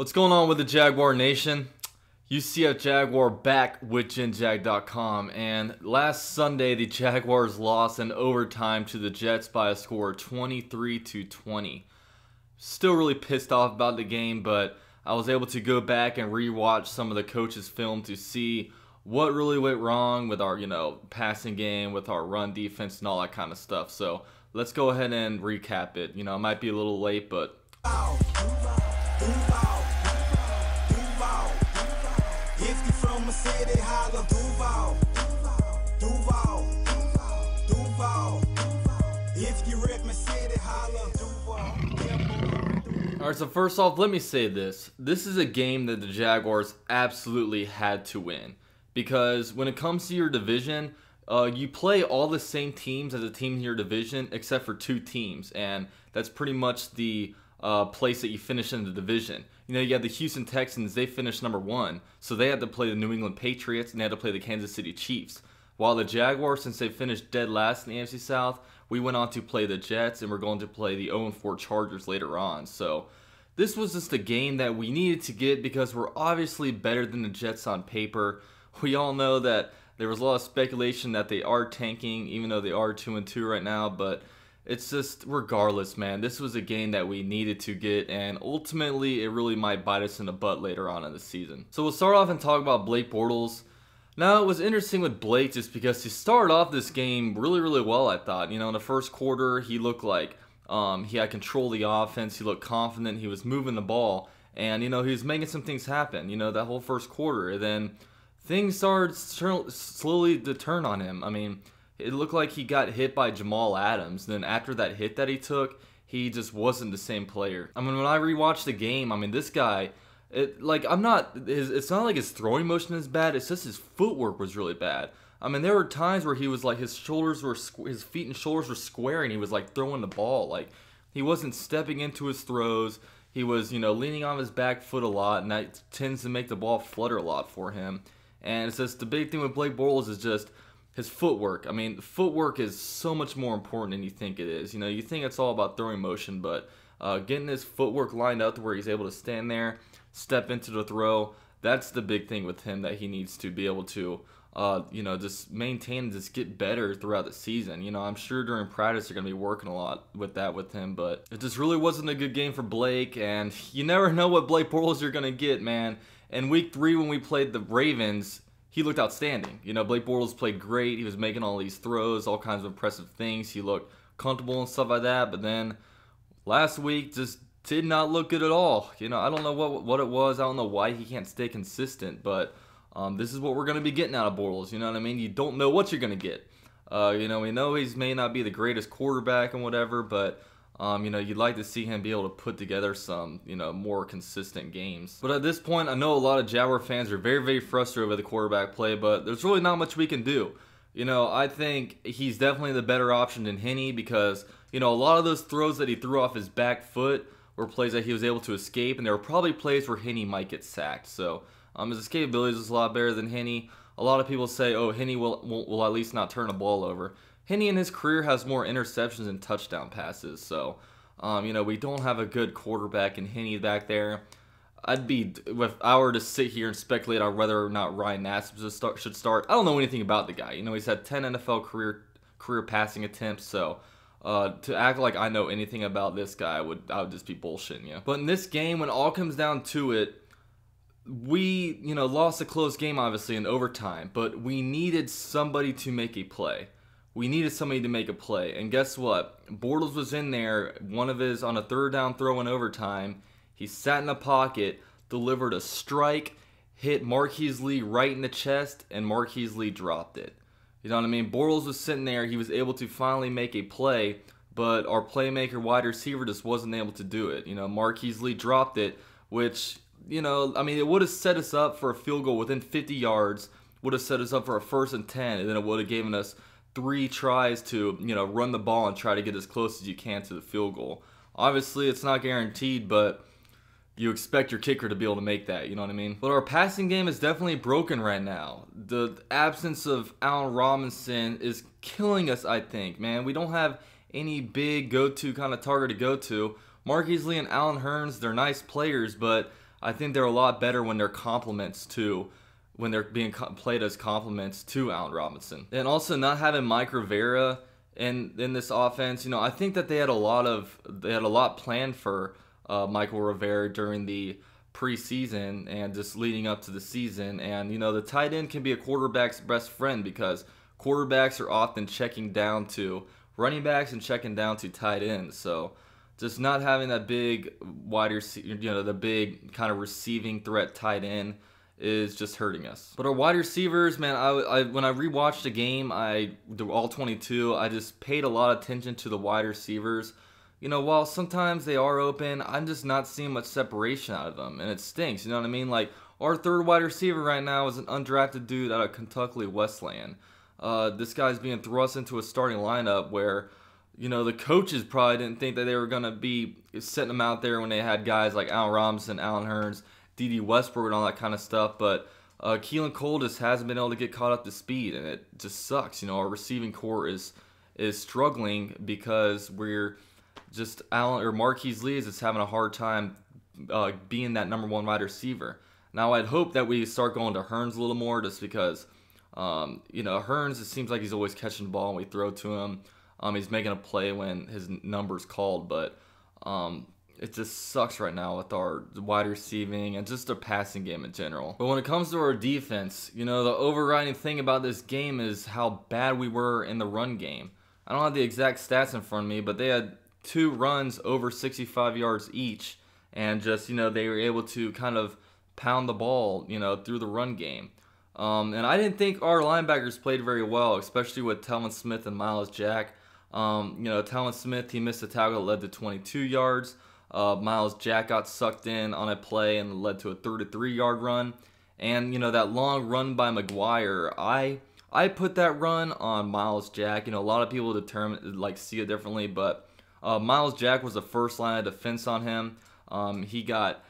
What's going on with the Jaguar Nation? UCF Jaguar back with GenJag.com, and last Sunday the Jaguars lost in overtime to the Jets by a score of 23-20. Still really pissed off about the game, but I was able to go back and rewatch some of the coaches' film to see what really went wrong with our, passing game, with our run defense and all that kind of stuff. So let's go ahead and recap it. It might be a little late, but alright, so first off, let me say this. This is a game that the Jaguars absolutely had to win. Because when it comes to your division, you play all the same teams as a team in your division except for two teams. And that's pretty much the place that you finish in the division. You have the Houston Texans, they finished number 1. So they had to play the New England Patriots and they had to play the Kansas City Chiefs. While the Jaguars, since they finished dead last in the AFC South, we went on to play the Jets and we're going to play the 0-4 Chargers later on. So this was just a game that we needed to get because we're obviously better than the Jets on paper. We all know that there was a lot of speculation that they are tanking, even though they are 2-2 right now, but it's just, regardless, man, this was a game that we needed to get, and ultimately, it really might bite us in the butt later on in the season. So we'll start off and talk about Blake Bortles. Now, it was interesting with Blake just because he started off this game really, really well, I thought. In the first quarter, he looked like he had control of the offense, he looked confident, he was moving the ball, and, he was making some things happen, that whole first quarter, and then things started slowly to turn on him. It looked like he got hit by Jamal Adams. Then after that hit that he took, he just wasn't the same player. When I rewatched the game, this guy, it's not like his throwing motion is bad. It's just his footwork was really bad. There were times where he was like, his feet and shoulders were square, and he was like throwing the ball. Like, he wasn't stepping into his throws. He was, leaning on his back foot a lot, and that tends to make the ball flutter a lot for him. And it's just the big thing with Blake Bortles is just his footwork. Footwork is so much more important than you think it is. You think it's all about throwing motion, but getting his footwork lined up to where he's able to stand there, step into the throw, that's the big thing with him that he needs to be able to, just maintain and just get better throughout the season. I'm sure during practice they're going to be working a lot with that with him, but it just really wasn't a good game for Blake, and you never know what Blake Bortles you're going to get, man. In week 3 when we played the Ravens, he looked outstanding. Blake Bortles played great. He was making all these throws, all kinds of impressive things. He looked comfortable and stuff like that. But then last week just did not look good at all. I don't know what it was. I don't know why he can't stay consistent. But this is what we're going to be getting out of Bortles. You know what I mean? You don't know what you're going to get. We know he may not be the greatest quarterback and whatever, but you'd like to see him be able to put together some, more consistent games. But at this point, I know a lot of Jaguar fans are very, very frustrated with the quarterback play, but there's really not much we can do. I think he's definitely the better option than Henne because, a lot of those throws that he threw off his back foot were plays that he was able to escape, and there were probably plays where Henne might get sacked. So his escapability is a lot better than Henne. A lot of people say, oh, Henne will at least not turn a ball over. Henne in his career has more interceptions and touchdown passes, so we don't have a good quarterback in Henne back there. If I were to sit here and speculate on whether or not Ryan Nassib should start, I don't know anything about the guy. He's had 10 NFL career passing attempts, so to act like I know anything about this guy, I would just be bullshitting you. But in this game, when all comes down to it, we lost a close game obviously in overtime, but we needed somebody to make a play. We needed somebody to make a play, and guess what? Bortles was in there, on a third down throw in overtime. He sat in the pocket, delivered a strike, hit Marquise Lee right in the chest, and Marquise Lee dropped it. You know what I mean? Bortles was sitting there, he was able to finally make a play, but our playmaker wide receiver just wasn't able to do it. Marquise Lee dropped it, which, it would have set us up for a field goal within 50 yards, would have set us up for a 1st and 10, and then it would have given us 3 tries to, run the ball and try to get as close as you can to the field goal. Obviously, it's not guaranteed, but you expect your kicker to be able to make that, you know what I mean? But our passing game is definitely broken right now. The absence of Allen Robinson is killing us, I think, man. We don't have any big go-to kind of target to go to. Marquise Lee and Allen Hurns, they're nice players, but I think they're a lot better when they're complements to when they're being played as complements to Allen Robinson. And also not having Mike Rivera in this offense, you know, I think that they had a lot planned for Michael Rivera during the preseason and just leading up to the season. And you know, the tight end can be a quarterback's best friend because quarterbacks are often checking down to running backs and checking down to tight ends. So just not having that big wide receiver, you know, the big kind of receiving threat tight end is just hurting us. But our wide receivers, man, I when I rewatched the game, all 22, I just paid a lot of attention to the wide receivers. You know, while sometimes they are open, I'm just not seeing much separation out of them, and it stinks. You know what I mean? Like, our third wide receiver right now is an undrafted dude out of Kentucky Wesleyan. This guy's being thrust into a starting lineup where, you know, the coaches probably didn't think that they were going to be setting him out there when they had guys like Allen Robinson, Allen Hurns, D.D. Westbrook, and all that kind of stuff. But Keelan Cole just hasn't been able to get caught up to speed, and it just sucks. You know, our receiving core is struggling because we're just Marquise Lee is just having a hard time being that number one wide receiver. Now, I'd hope that we start going to Hurns a little more just because, you know, Hurns, it seems like he's always catching the ball and we throw to him. He's making a play when his number's called, but it just sucks right now with our wide receiving and just our passing game in general. But when it comes to our defense, you know, the overriding thing about this game is how bad we were in the run game. I don't have the exact stats in front of me, but they had 2 runs over 65 yards each, and just, you know, they were able to kind of pound the ball, you know, through the run game. And I didn't think our linebackers played very well, especially with Telvin Smith and Myles Jack. You know, Telvin Smith, he missed a tackle that led to 22 yards. Myles Jack got sucked in on a play and led to a 33-yard run. And, you know, that long run by McGuire, I put that run on Myles Jack. You know, a lot of people see it differently, but Myles Jack was the first line of defense on him. He got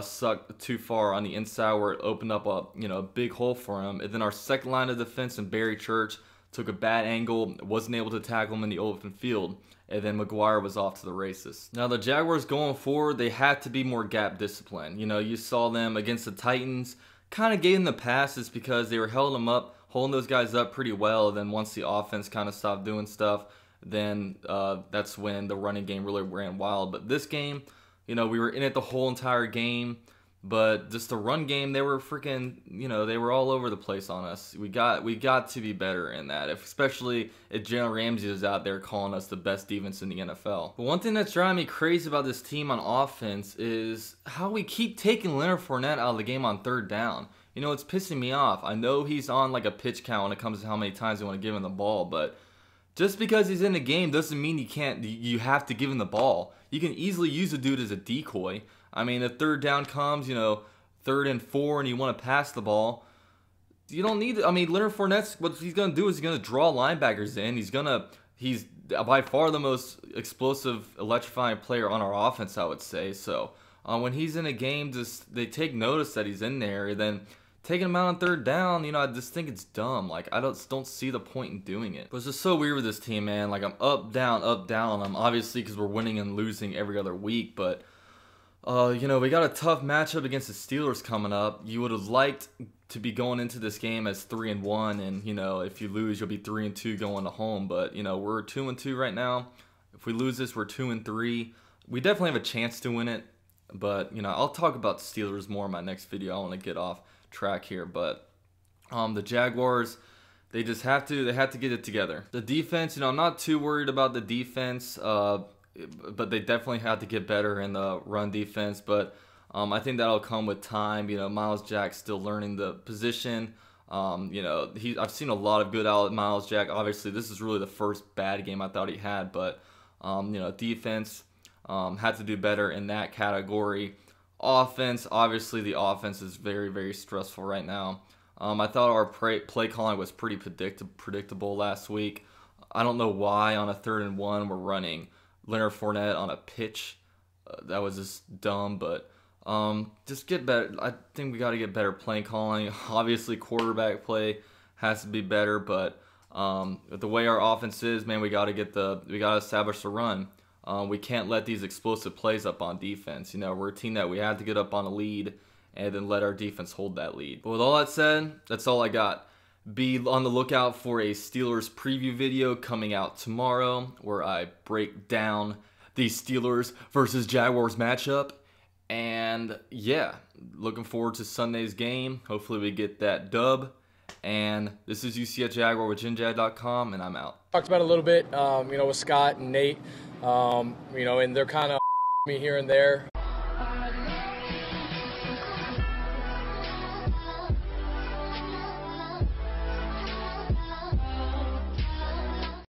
sucked too far on the inside where it opened up a big hole for him. And then our second line of defense in Barry Church took a bad angle, wasn't able to tackle him in the open field, and then McGuire was off to the races. Now the Jaguars going forward, they had to be more gap disciplined. You know, you saw them against the Titans, kind of gave them the passes because they were holding those guys up pretty well. And then once the offense kind of stopped doing stuff, then that's when the running game really ran wild. But this game, you know, we were in it the whole entire game, but just the run game, they were freaking, you know, they were all over the place on us. We got to be better in that, especially if Jalen Ramsey is out there calling us the best defense in the NFL. But one thing that's driving me crazy about this team on offense is how we keep taking Leonard Fournette out of the game on 3rd down. You know, it's pissing me off. I know he's on like a pitch count when it comes to how many times you want to give him the ball, but just because he's in the game doesn't mean you have to give him the ball. You can easily use a dude as a decoy. I mean, if 3rd down comes, you know, 3rd and 4, and you want to pass the ball, you don't need it. I mean, Leonard Fournette, what he's going to do is he's going to draw linebackers in. He's by far the most explosive, electrifying player on our offense, I would say. So when he's in a game, they take notice that he's in there, and then taking him out on 3rd down, you know, I just think it's dumb. Like, I don't see the point in doing it. But it's just so weird with this team, man. Like, I'm up, down on them. Obviously, because we're winning and losing every other week. But, you know, we got a tough matchup against the Steelers coming up. You would have liked to be going into this game as 3-1. And, you know, if you lose, you'll be 3-2 going to home. But, you know, we're 2-2 right now. If we lose this, we're 2-3. We definitely have a chance to win it. But, you know, I'll talk about the Steelers more in my next video. I want to get off track here, but the Jaguars, they have to get it together. The defense, you know, I'm not too worried about the defense, but they definitely have to get better in the run defense. But I think that'll come with time. You know, Myles Jack's still learning the position. You know, I've seen a lot of good out of Myles Jack. Obviously, this is really the first bad game I thought he had, but you know, defense had to do better in that category. Offense, obviously the offense is very, very stressful right now. I thought our play calling was pretty predictable last week. I don't know why on a 3rd and 1 we're running Leonard Fournette on a pitch. That was just dumb, but just get better. I think we got to get better play calling. Obviously quarterback play has to be better, but with the way our offense is, man, we got to establish the run. We can't let these explosive plays up on defense. You know, we're a team that we have to get up on a lead and then let our defense hold that lead. But with all that said, that's all I got. Be on the lookout for a Steelers preview video coming out tomorrow where I break down the Steelers versus Jaguars matchup. And yeah, looking forward to Sunday's game. Hopefully we get that dub. And this is UCF Jaguar with GenJag.com, and I'm out. Talked about it a little bit, with Scott and Nate, and they're kind of me here and there.